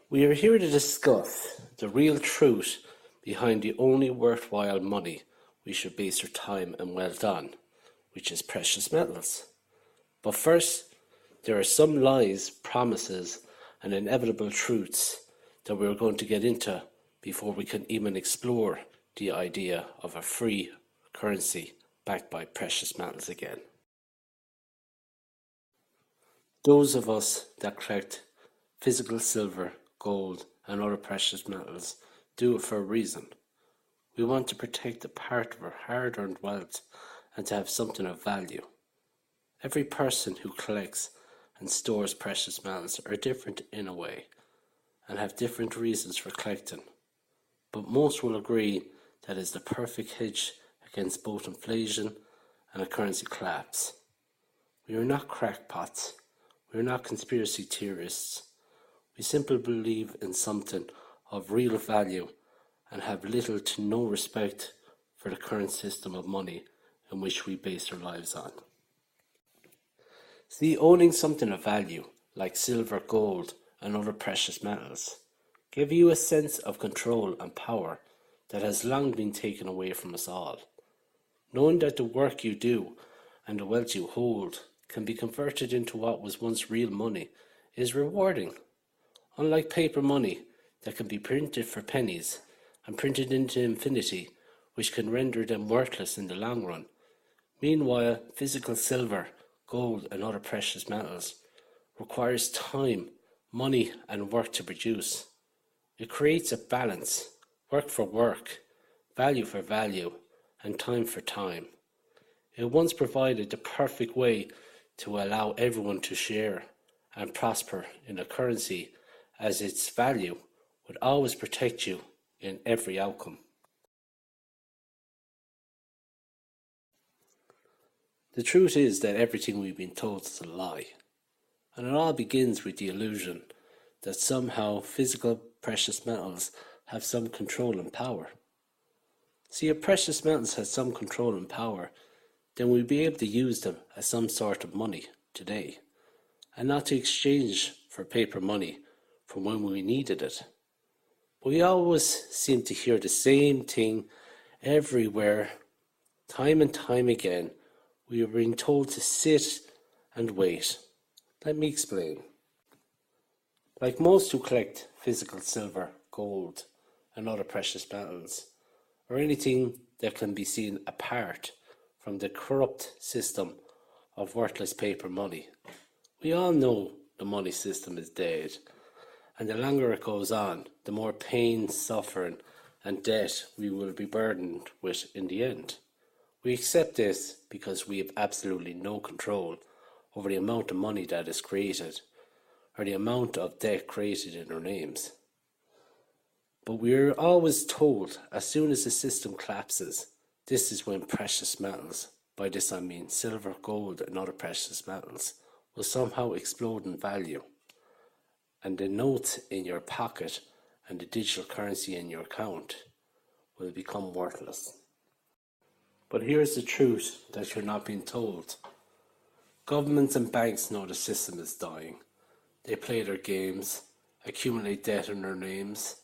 We are here to discuss the real truth behind the only worthwhile money we should base our time and wealth on, which is precious metals. But first, there are some lies, promises, and inevitable truths that we're going to get into before we can even explore the idea of a free currency backed by precious metals again. Those of us that collect physical silver, gold, and other precious metals do it for a reason. We want to protect a part of our hard-earned wealth and to have something of value. Every person who collects and stores precious metals are different in a way and have different reasons for collecting. But most will agree that is the perfect hedge against both inflation and a currency collapse. We are not crackpots. We are not conspiracy theorists. We simply believe in something of real value and have little to no respect for the current system of money in which we base our lives on. See, owning something of value, like silver, gold, and other precious metals, give you a sense of control and power that has long been taken away from us all. Knowing that the work you do and the wealth you hold can be converted into what was once real money is rewarding. Unlike paper money that can be printed for pennies and printed into infinity, which can render them worthless in the long run. Meanwhile, physical silver, gold, and other precious metals requires time, money, and work to produce. It creates a balance, work for work, value for value, and time for time. It once provided the perfect way to allow everyone to share and prosper in a currency, as its value would always protect you in every outcome. The truth is that everything we've been told is a lie, and it all begins with the illusion that somehow physical precious metals have some control and power. See, if precious metals had some control and power, then we'd be able to use them as some sort of money today, and not to exchange for paper money from when we needed it. But we always seem to hear the same thing everywhere, time and time again. We are being told to sit and wait. Let me explain. Like most who collect physical silver, gold, and other precious metals, or anything that can be seen apart from the corrupt system of worthless paper money, we all know the money system is dead, and the longer it goes on, the more pain, suffering, and debt we will be burdened with in the end. We accept this because we have absolutely no control over the amount of money that is created or the amount of debt created in our names. But we are always told as soon as the system collapses, this is when precious metals, by this I mean silver, gold, and other precious metals, will somehow explode in value, and the notes in your pocket and the digital currency in your account will become worthless. But here's the truth that you're not being told. Governments and banks know the system is dying. They play their games, accumulate debt in their names,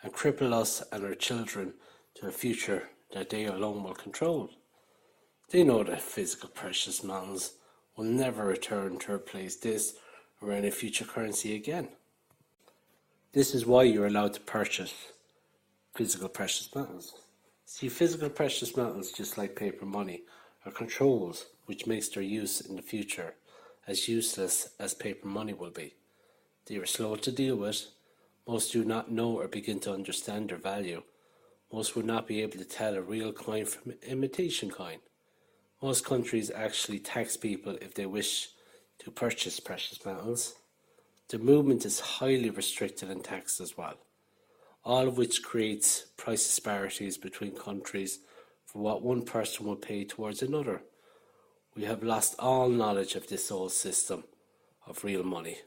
and cripple us and our children to a future that they alone will control. They know that physical precious metals will never return to replace this or any future currency again. This is why you're allowed to purchase physical precious metals. See, physical precious metals, just like paper money, are controlled, which makes their use in the future as useless as paper money will be. They are slow to deal with. Most do not know or begin to understand their value. Most would not be able to tell a real coin from an imitation coin. Most countries actually tax people if they wish to purchase precious metals. The movement is highly restricted and taxed as well, all of which creates price disparities between countries for what one person will pay towards another. We have lost all knowledge of this old system of real money.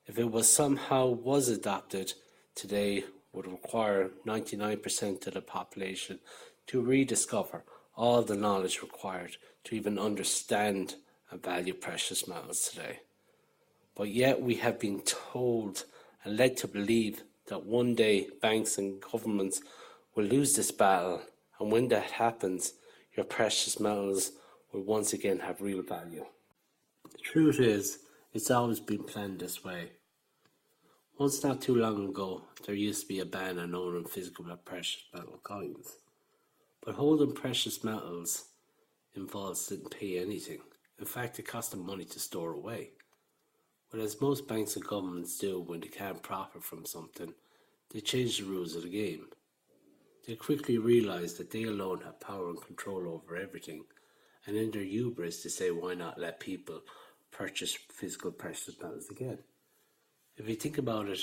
If it was adopted today, would require 99% of the population to rediscover all the knowledge required to even understand and value precious metals today. But yet we have been told and led to believe that one day banks and governments will lose this battle, and when that happens, your precious metals will once again have real value. The truth is, it's always been planned this way. Once not too long ago, there used to be a ban on owning physical precious metal coins. But holding precious metals involves didn't pay anything. In fact, it cost them money to store away. But as most banks and governments do when they can't profit from something, they change the rules of the game. They quickly realize that they alone have power and control over everything, and in their hubris they say, why not let people purchase physical precious metals again? If you think about it,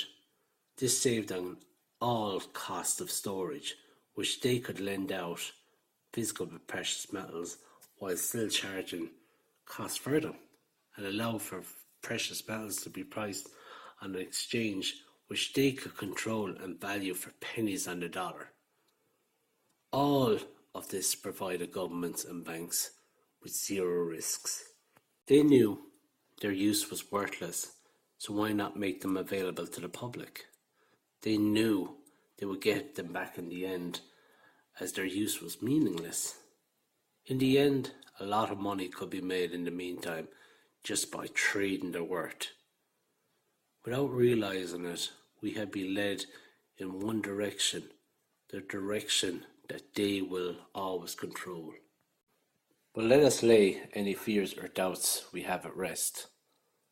this saved on all cost of storage, which they could lend out physical precious metals while still charging costs for them, and allow for precious metals to be priced on an exchange which they could control and value for pennies on the dollar. All of this provided governments and banks with zero risks. They knew their use was worthless, so why not make them available to the public? They knew they would get them back in the end, as their use was meaningless. In the end, a lot of money could be made in the meantime just by trading their worth. Without realizing it, we have been led in one direction, the direction that they will always control. But let us lay any fears or doubts we have at rest.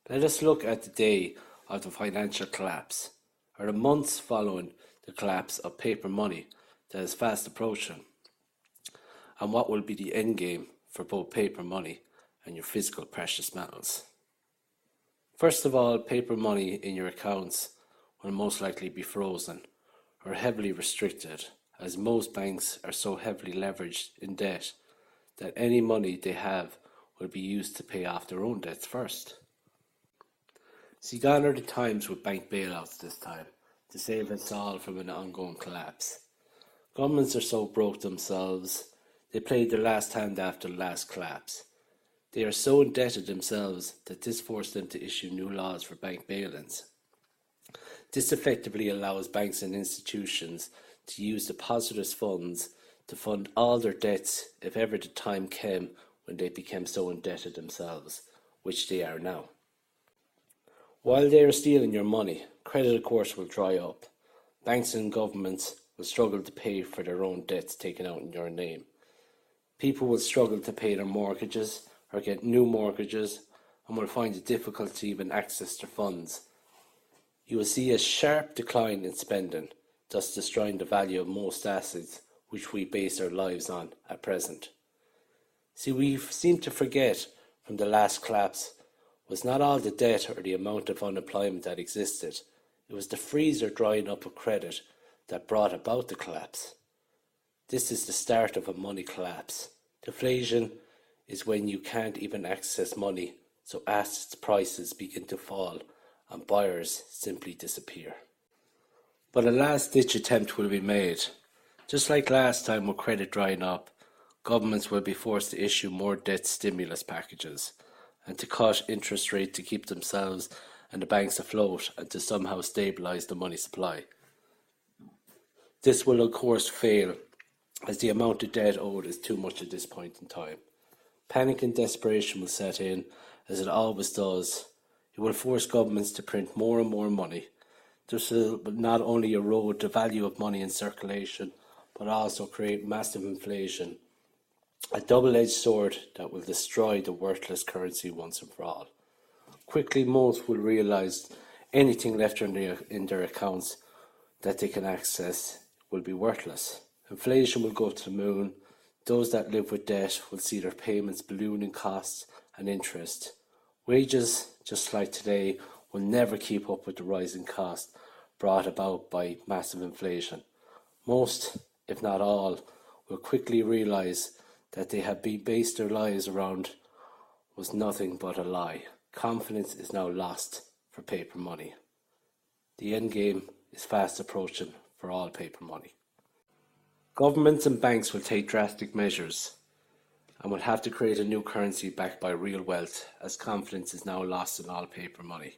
Let us look at the day of the financial collapse, or the months following the collapse of paper money that is fast approaching, and what will be the end game for both paper money and your physical precious metals. First of all, paper money in your accounts will most likely be frozen or heavily restricted, as most banks are so heavily leveraged in debt that any money they have will be used to pay off their own debts first. See, gone are the times with bank bailouts this time, to save us all from an ongoing collapse. Governments are so broke themselves, they played their last hand after the last collapse. They are so indebted themselves that this forced them to issue new laws for bank bail-ins. This effectively allows banks and institutions to use depositors' funds to fund all their debts if ever the time came when they became so indebted themselves, which they are now. While they are stealing your money, credit of course will dry up. Banks and governments will struggle to pay for their own debts taken out in your name. People will struggle to pay their mortgages or get new mortgages and will find it difficult to even access their funds. You will see a sharp decline in spending, thus destroying the value of most assets which we base our lives on at present. See, we seem to forget from the last collapse was not all the debt or the amount of unemployment that existed. It was the freezer drying up of credit that brought about the collapse. This is the start of a money collapse. Deflation is when you can't even access money, so assets prices begin to fall and buyers simply disappear. But a last-ditch attempt will be made. Just like last time with credit drying up, governments will be forced to issue more debt stimulus packages and to cut interest rates to keep themselves and the banks afloat and to somehow stabilise the money supply. This will of course fail, as the amount of debt owed is too much at this point in time. Panic and desperation will set in, as it always does. It will force governments to print more and more money. This will not only erode the value of money in circulation, but also create massive inflation, a double-edged sword that will destroy the worthless currency once and for all. Quickly, most will realise anything left in their accounts that they can access will be worthless. Inflation will go to the moon. Those that live with debt will see their payments balloon in costs and interest. Wages, just like today, will never keep up with the rising cost brought about by massive inflation. Most, if not all, will quickly realise that they have been based their lives around was nothing but a lie. Confidence is now lost for paper money. The end game is fast approaching for all paper money. Governments and banks will take drastic measures and will have to create a new currency backed by real wealth, as confidence is now lost in all paper money.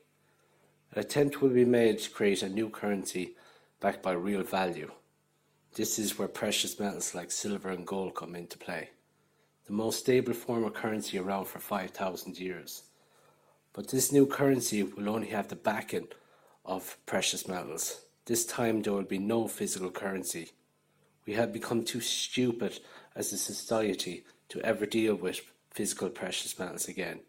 An attempt will be made to create a new currency backed by real value. This is where precious metals like silver and gold come into play. The most stable form of currency around for 5,000 years. But this new currency will only have the backing of precious metals. This time there will be no physical currency. We have become too stupid as a society to ever deal with physical precious metals again.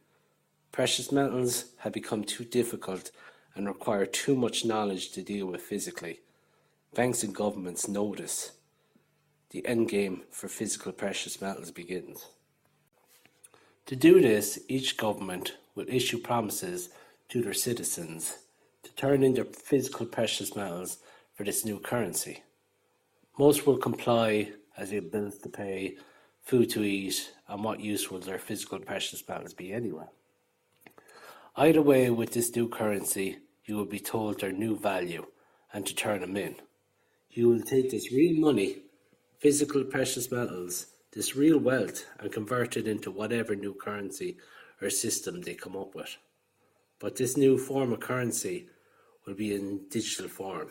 Precious metals have become too difficult and require too much knowledge to deal with physically. Banks and governments know this. The endgame for physical precious metals begins. To do this, each government will issue promises to their citizens to turn in their physical precious metals for this new currency. Most will comply as they have bills to pay, food to eat, and what use will their physical precious metals be anyway. Either way, with this new currency, you will be told their new value and to turn them in. You will take this real money, physical precious metals, this real wealth, and convert it into whatever new currency or system they come up with. But this new form of currency will be in digital form.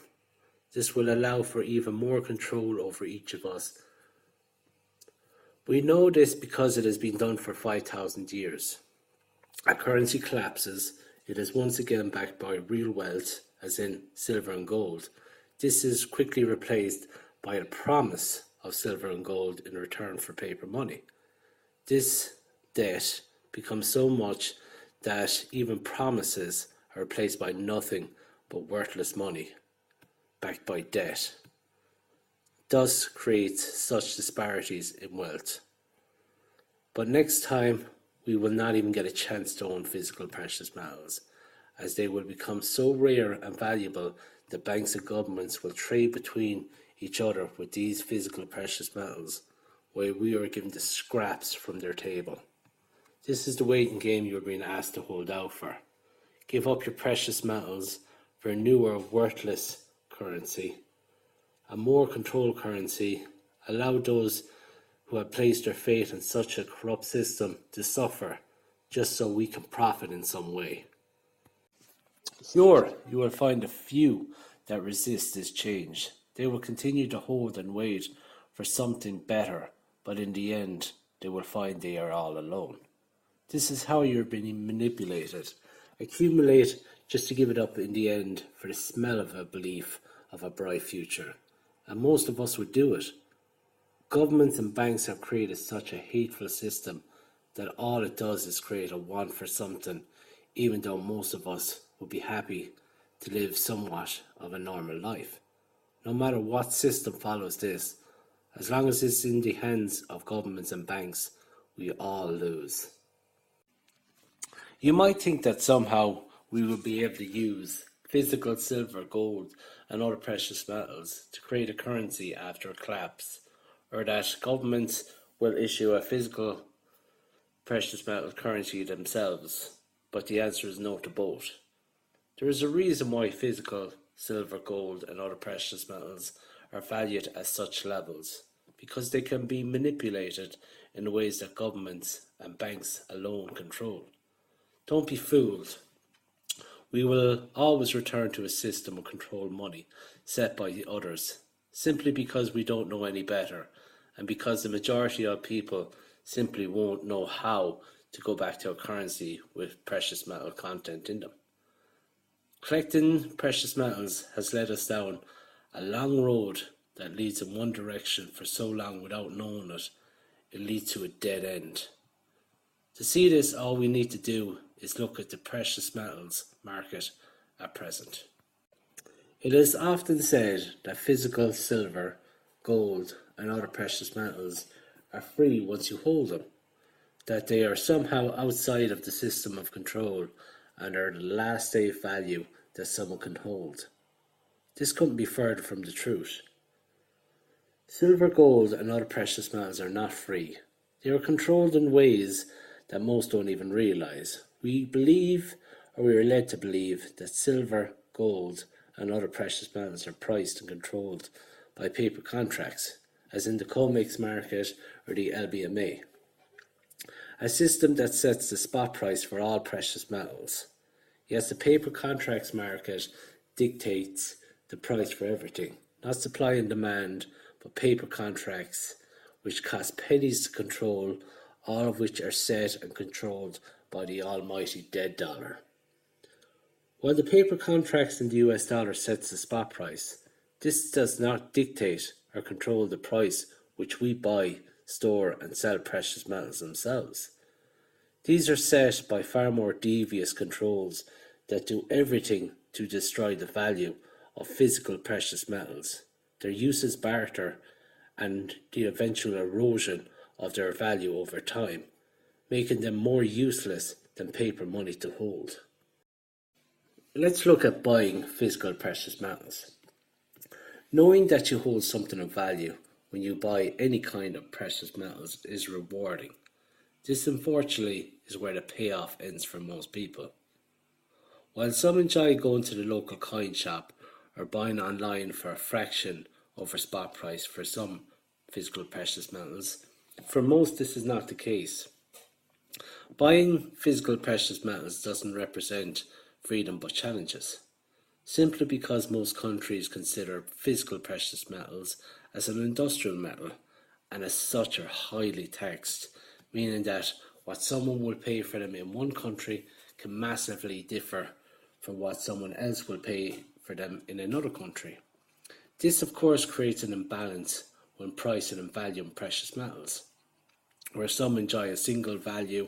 This will allow for even more control over each of us. We know this because it has been done for 5,000 years. A currency collapses, it is once again backed by real wealth, as in silver and gold. This is quickly replaced by a promise of silver and gold in return for paper money. This debt becomes so much that even promises are replaced by nothing but worthless money, backed by debt. Thus creates such disparities in wealth. But next time, we will not even get a chance to own physical precious metals, as they will become so rare and valuable that banks and governments will trade between each other with these physical precious metals, while we are given the scraps from their table. This is the waiting game you are being asked to hold out for. Give up your precious metals for a newer, worthless currency, a more controlled currency. Allow those who have placed their faith in such a corrupt system to suffer, just so we can profit in some way. Sure, you will find a few that resist this change. They will continue to hold and wait for something better, but in the end, they will find they are all alone. This is how you're being manipulated. Accumulate just to give it up in the end for the smell of a belief of a bright future. And most of us would do it. Governments and banks have created such a hateful system that all it does is create a want for something, even though most of us would be happy to live somewhat of a normal life. No matter what system follows this, as long as it's in the hands of governments and banks, we all lose. You might think that somehow we will be able to use physical silver, gold, and other precious metals to create a currency after a collapse, or that governments will issue a physical precious metal currency themselves, but the answer is no to both. There is a reason why physical silver, gold, and other precious metals are valued at such levels, because they can be manipulated in ways that governments and banks alone control. Don't be fooled. We will always return to a system of controlled money set by the others, simply because we don't know any better, and because the majority of people simply won't know how to go back to a currency with precious metal content in them. Collecting precious metals has led us down a long road that leads in one direction for so long without knowing it. It leads to a dead end. To see this, all we need to do is look at the precious metals market at present. It is often said that physical silver, gold, and other precious metals are free once you hold them, that they are somehow outside of the system of control and are the last safe value that someone can hold. This couldn't be further from the truth. Silver, gold, and other precious metals are not free. They are controlled in ways that most don't even realize. We believe, or we are led to believe, that silver, gold, and other precious metals are priced and controlled by paper contracts, as in the COMEX market or the LBMA, a system that sets the spot price for all precious metals. Yes, the paper contracts market dictates the price for everything, not supply and demand, but paper contracts which cost pennies to control, all of which are set and controlled by the almighty dead dollar. While the paper contracts in the US dollar sets the spot price, this does not dictate or control the price which we buy, store and sell precious metals themselves. These are set by far more devious controls that do everything to destroy the value of physical precious metals, their use as barter, and the eventual erosion of their value over time, making them more useless than paper money to hold. Let's look at buying physical precious metals. Knowing that you hold something of value when you buy any kind of precious metals is rewarding. This, unfortunately, is where the payoff ends for most people. While some enjoy going to the local coin shop or buying online for a fraction over spot price for some physical precious metals, for most this is not the case. Buying physical precious metals doesn't represent freedom but challenges, simply because most countries consider physical precious metals as an industrial metal and as such are highly taxed, meaning that what someone will pay for them in one country can massively differ from what someone else will pay for them in another country. This of course creates an imbalance when pricing and valuing precious metals, where some enjoy a single value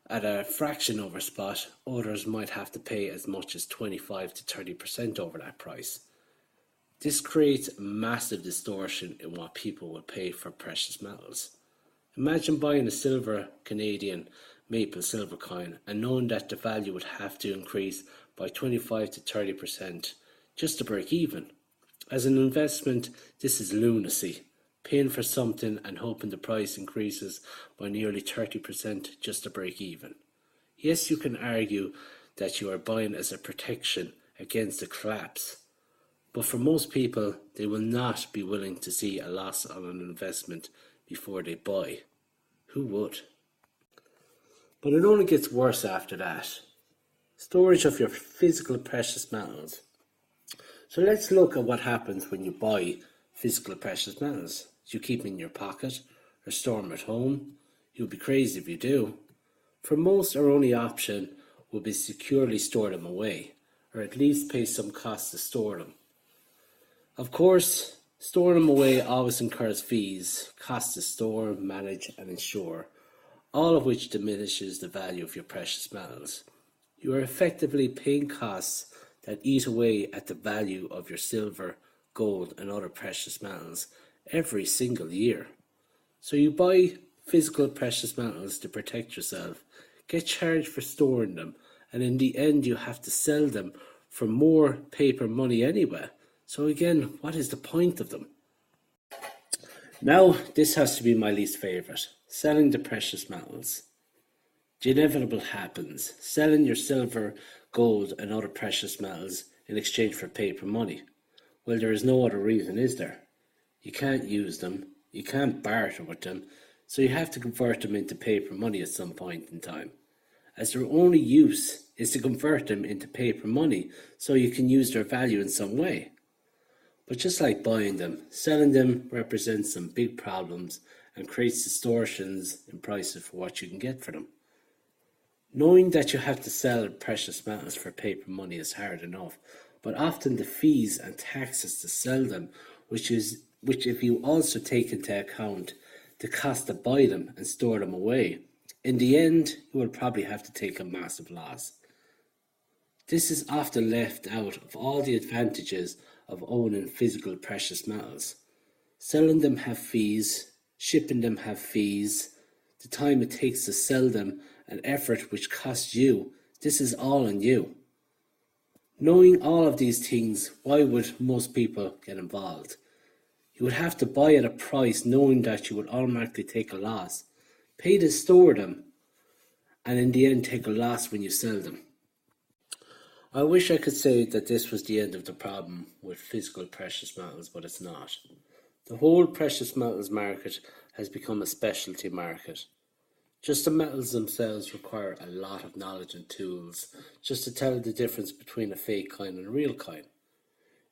at a fraction over spot, others might have to pay as much as 25 to 30% over that price. This creates a massive distortion in what people will pay for precious metals. Imagine buying a silver Canadian maple silver coin and knowing that the value would have to increase by 25 to 30% just to break even. As an investment, this is lunacy. Paying for something and hoping the price increases by nearly 30% just to break even. Yes, you can argue that you are buying as a protection against a collapse, but for most people, they will not be willing to see a loss on an investment before they buy. Who would? But it only gets worse after that. Storage of your physical precious metals. So let's look at what happens when you buy physical precious metals. Do you keep them in your pocket or store them at home? You'll be crazy if you do. For most, our only option will be securely store them away, or at least pay some cost to store them. Of course, storing them away always incurs fees, costs to store, manage and insure, all of which diminishes the value of your precious metals. You are effectively paying costs that eat away at the value of your silver, gold and other precious metals every single year. So you buy physical precious metals to protect yourself, get charged for storing them, and in the end you have to sell them for more paper money anyway. So again, what is the point of them? Now, this has to be my least favourite, selling the precious metals. The inevitable happens, selling your silver, gold and other precious metals in exchange for paper money. Well, there is no other reason, is there? You can't use them, you can't barter with them, so you have to convert them into paper money at some point in time, as their only use is to convert them into paper money so you can use their value in some way. But just like buying them, selling them represents some big problems and creates distortions in prices for what you can get for them. Knowing that you have to sell precious metals for paper money is hard enough, but often the fees and taxes to sell them, which if you also take into account the cost to buy them and store them away, in the end you will probably have to take a massive loss. This is often left out of all the advantages of owning physical precious metals. Selling them have fees, shipping them have fees, the time it takes to sell them and effort which costs you, this is all on you. Knowing all of these things, why would most people get involved? You would have to buy at a price knowing that you would automatically take a loss, pay to store them, and in the end take a loss when you sell them. I wish I could say that this was the end of the problem with physical precious metals, but it's not. The whole precious metals market has become a specialty market. Just the metals themselves require a lot of knowledge and tools just to tell the difference between a fake coin and a real coin.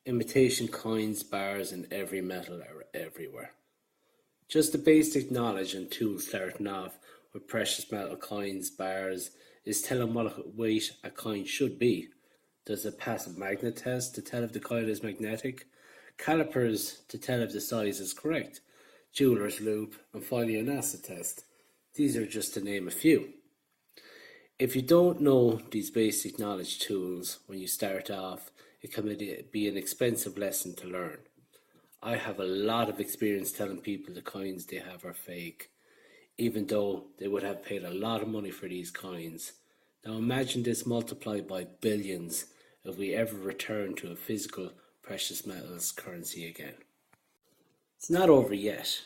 Imitation coins, bars, and every metal are everywhere. Just the basic knowledge and tools starting off with precious metal coins, bars, is telling what weight a coin should be. Does it pass a magnet test to tell if the coin is magnetic? Calipers to tell if the size is correct. Jeweler's loupe, and finally an acid test. These are just to name a few. If you don't know these basic knowledge tools when you start off, it can be an expensive lesson to learn. I have a lot of experience telling people the coins they have are fake, even though they would have paid a lot of money for these coins. Now imagine this multiplied by billions if we ever return to a physical precious metals currency again. It's not over yet.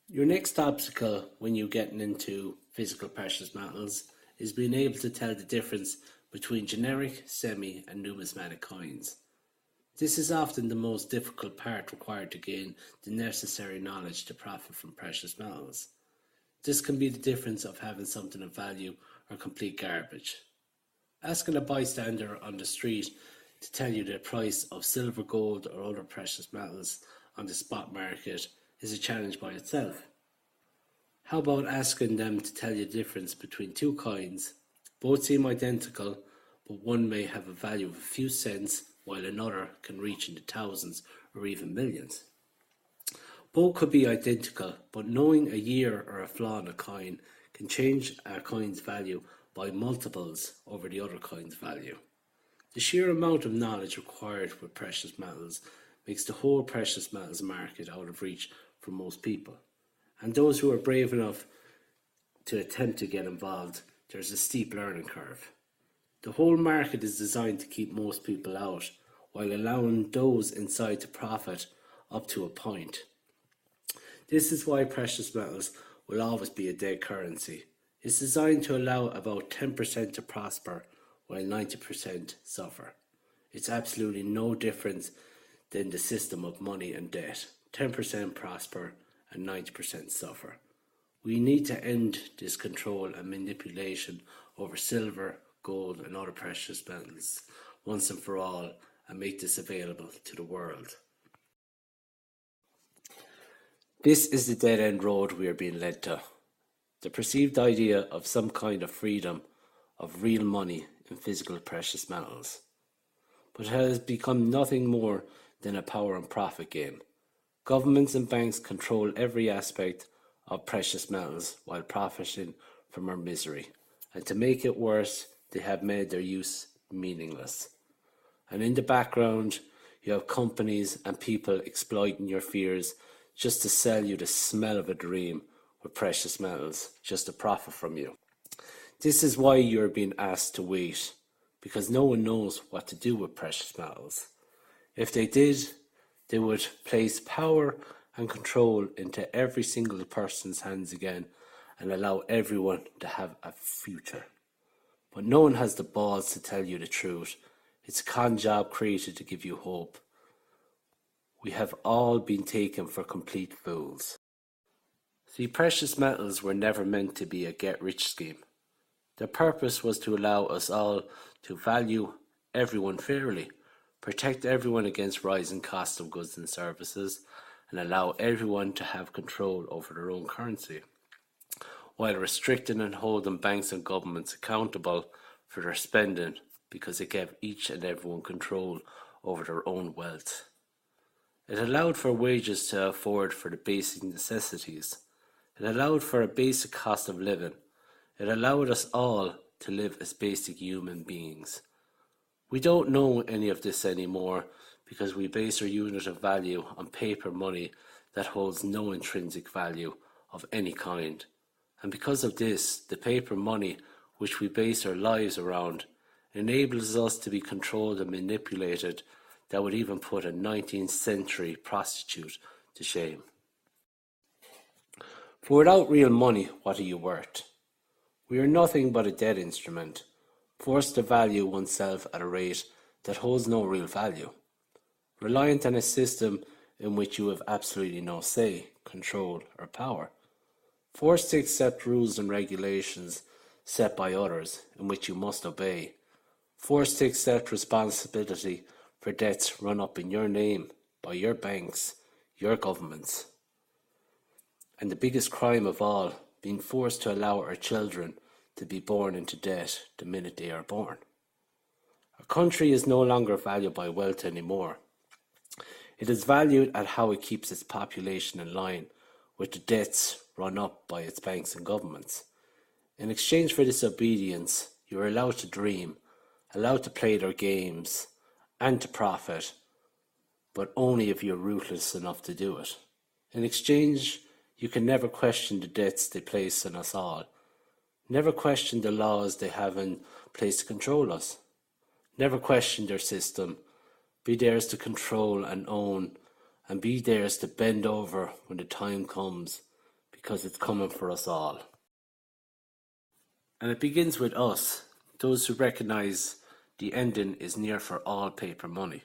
Your next obstacle when you're getting into physical precious metals is being able to tell the difference between generic, semi, and numismatic coins. This is often the most difficult part required to gain the necessary knowledge to profit from precious metals. This can be the difference of having something of value or complete garbage. Asking a bystander on the street to tell you the price of silver, gold, or other precious metals on the spot market is a challenge by itself. How about asking them to tell you the difference between two coins? Both seem identical, but one may have a value of a few cents while another can reach into thousands or even millions. Both could be identical, but knowing a year or a flaw in a coin can change a coin's value by multiples over the other coin's value. The sheer amount of knowledge required with precious metals makes the whole precious metals market out of reach for most people. And those who are brave enough to attempt to get involved, there's a steep learning curve. The whole market is designed to keep most people out, while allowing those inside to profit up to a point. This is why precious metals will always be a dead currency. It's designed to allow about 10% to prosper, while 90% suffer. It's absolutely no different than the system of money and debt. 10% prosper and 90% suffer. We need to end this control and manipulation over silver, gold, and other precious metals once and for all, and make this available to the world. This is the dead-end road we are being led to. The perceived idea of some kind of freedom, of real money in physical precious metals. But it has become nothing more than a power and profit game. Governments and banks control every aspect of precious metals while profiting from our misery. And to make it worse, they have made their use meaningless. And in the background, you have companies and people exploiting your fears just to sell you the smell of a dream with precious metals, just to profit from you. This is why you're being asked to wait, because no one knows what to do with precious metals. If they did, they would place power and control into every single person's hands again and allow everyone to have a future. But no one has the balls to tell you the truth. It's a con job created to give you hope. We have all been taken for complete fools. See, precious metals were never meant to be a get-rich scheme. Their purpose was to allow us all to value everyone fairly, protect everyone against rising costs of goods and services, and allow everyone to have control over their own currency, while restricting and holding banks and governments accountable for their spending because it gave each and everyone control over their own wealth. It allowed for wages to afford for the basic necessities. It allowed for a basic cost of living. It allowed us all to live as basic human beings. We don't know any of this anymore because we base our unit of value on paper money that holds no intrinsic value of any kind. And because of this, the paper money which we base our lives around enables us to be controlled and manipulated that would even put a 19th century prostitute to shame. For without real money, what are you worth? We are nothing but a dead instrument, forced to value oneself at a rate that holds no real value, reliant on a system in which you have absolutely no say, control, or power. Forced to accept rules and regulations set by others in which you must obey. Forced to accept responsibility for debts run up in your name by your banks, your governments. And the biggest crime of all, being forced to allow our children to be born into debt the minute they are born. A country is no longer valued by wealth anymore. It is valued at how it keeps its population in line with the debts run up by its banks and governments. In exchange for this obedience, you are allowed to dream, allowed to play their games, and to profit, but only if you're ruthless enough to do it. In exchange, you can never question the debts they place on us all. Never question the laws they have in place to control us. Never question their system. Be theirs to control and own, and be theirs to bend over when the time comes, because it's coming for us all. And it begins with us, those who recognize the ending is near for all paper money.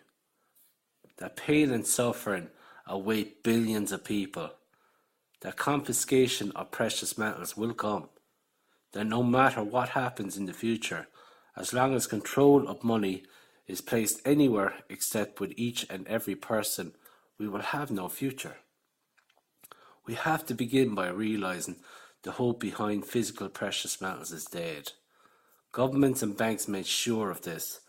That pain and suffering await billions of people. That confiscation of precious metals will come. That no matter what happens in the future, as long as control of money is placed anywhere except with each and every person, we will have no future. We have to begin by realizing the hope behind physical precious metals is dead. Governments and banks made sure of this.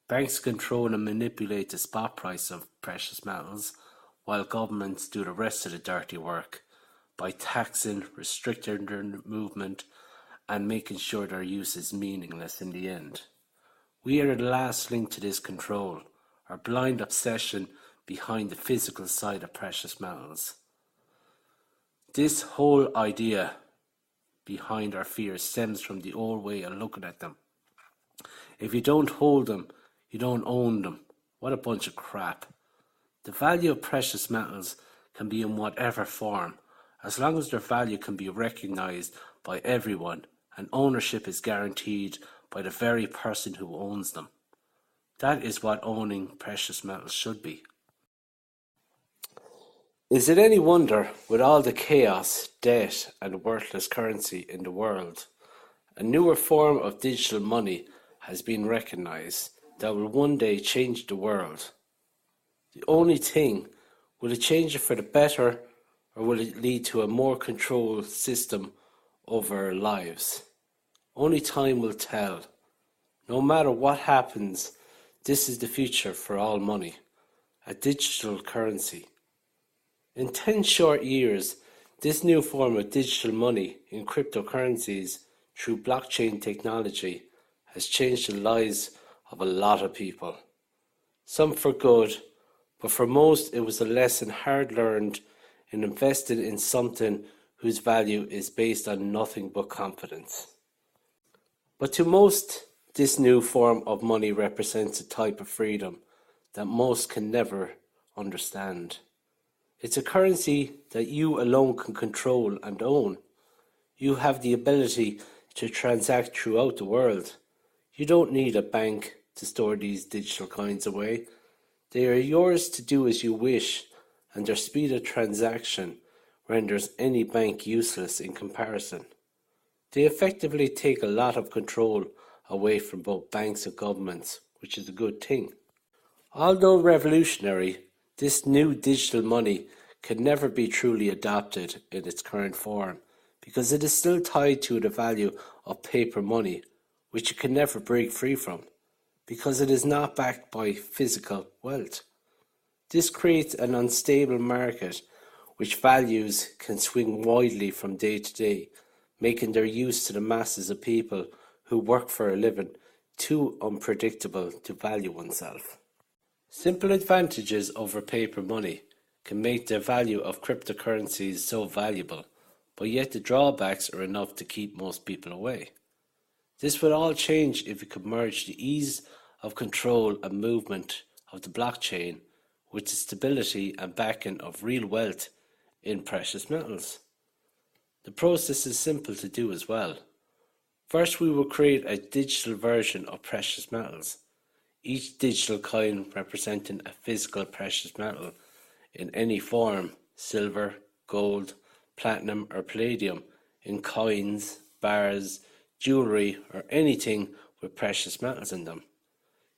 Banks control and manipulate the spot price of precious metals, while governments do the rest of the dirty work by taxing, restricting their movement, and making sure their use is meaningless in the end. We are the last link to this control, our blind obsession behind the physical side of precious metals. This whole idea behind our fears stems from the old way of looking at them. If you don't hold them, you don't own them. What a bunch of crap. The value of precious metals can be in whatever form, as long as their value can be recognized by everyone and ownership is guaranteed by the very person who owns them. That is what owning precious metals should be. Is it any wonder, with all the chaos, debt, and worthless currency in the world, a newer form of digital money has been recognized that will one day change the world? The only thing, will it change it for the better, or will it lead to a more controlled system over our lives? Only time will tell. No matter what happens, this is the future for all money, a digital currency. In 10 short years, this new form of digital money in cryptocurrencies through blockchain technology has changed the lives of a lot of people. Some for good, but for most it was a lesson hard learned and invested in something whose value is based on nothing but confidence. But to most, this new form of money represents a type of freedom that most can never understand. It's a currency that you alone can control and own. You have the ability to transact throughout the world. You don't need a bank to store these digital coins away. They are yours to do as you wish, and their speed of transaction renders any bank useless in comparison. They effectively take a lot of control away from both banks and governments, which is a good thing. Although revolutionary, this new digital money can never be truly adopted in its current form because it is still tied to the value of paper money, which it can never break free from, because it is not backed by physical wealth. This creates an unstable market which values can swing widely from day to day, making their use to the masses of people who work for a living too unpredictable to value oneself. Simple advantages over paper money can make the value of cryptocurrencies so valuable, but yet the drawbacks are enough to keep most people away. This would all change if we could merge the ease of control and movement of the blockchain with the stability and backing of real wealth in precious metals. The process is simple to do as well. First, we will create a digital version of precious metals, each digital coin representing a physical precious metal in any form, silver, gold, platinum or palladium, in coins, bars, jewellery, or anything with precious metals in them.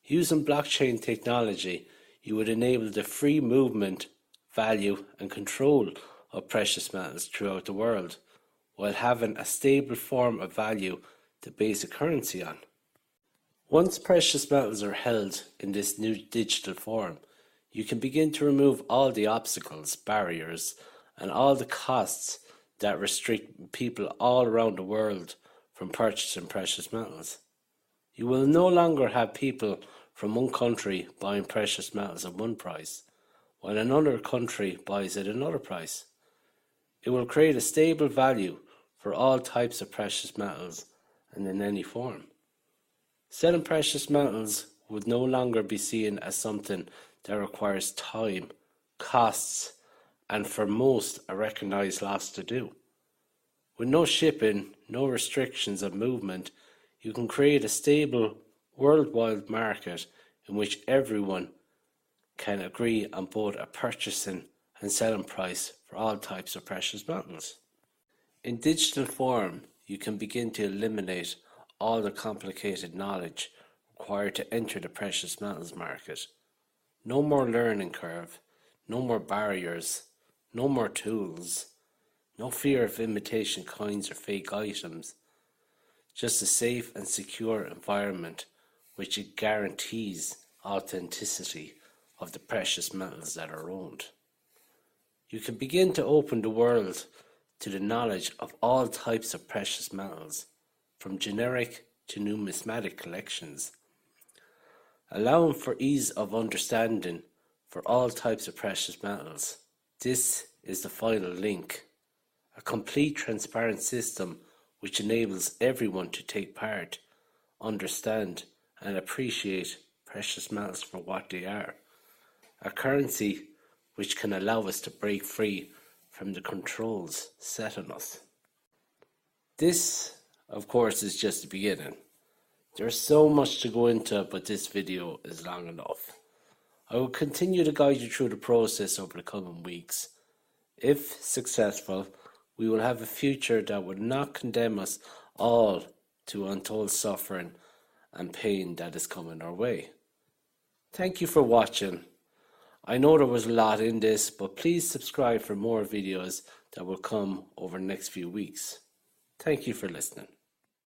Using blockchain technology, you would enable the free movement, value, and control of precious metals throughout the world, while having a stable form of value to base a currency on. Once precious metals are held in this new digital form, you can begin to remove all the obstacles, barriers, and all the costs that restrict people all around the world from purchasing precious metals. You will no longer have people from one country buying precious metals at one price, while another country buys at another price. It will create a stable value for all types of precious metals and in any form. Selling precious metals would no longer be seen as something that requires time, costs, and for most a recognised loss to do. With no shipping, no restrictions of movement, you can create a stable worldwide market in which everyone can agree on both a purchasing and selling price for all types of precious metals. In digital form, you can begin to eliminate all the complicated knowledge required to enter the precious metals market. No more learning curve, no more barriers, no more tools, no fear of imitation coins or fake items, just a safe and secure environment which it guarantees authenticity of the precious metals that are owned. You can begin to open the world to the knowledge of all types of precious metals, from generic to numismatic collections, allowing for ease of understanding for all types of precious metals. This is the final link, a complete transparent system which enables everyone to take part, understand, and appreciate precious metals for what they are, a currency which can allow us to break free from the controls set on us. This, of course, is just the beginning. There's so much to go into, but this video is long enough. I will continue to guide you through the process over the coming weeks. If successful, we will have a future that will not condemn us all to untold suffering and pain that is coming our way. Thank you for watching. I know there was a lot in this, but please subscribe for more videos that will come over the next few weeks. Thank you for listening.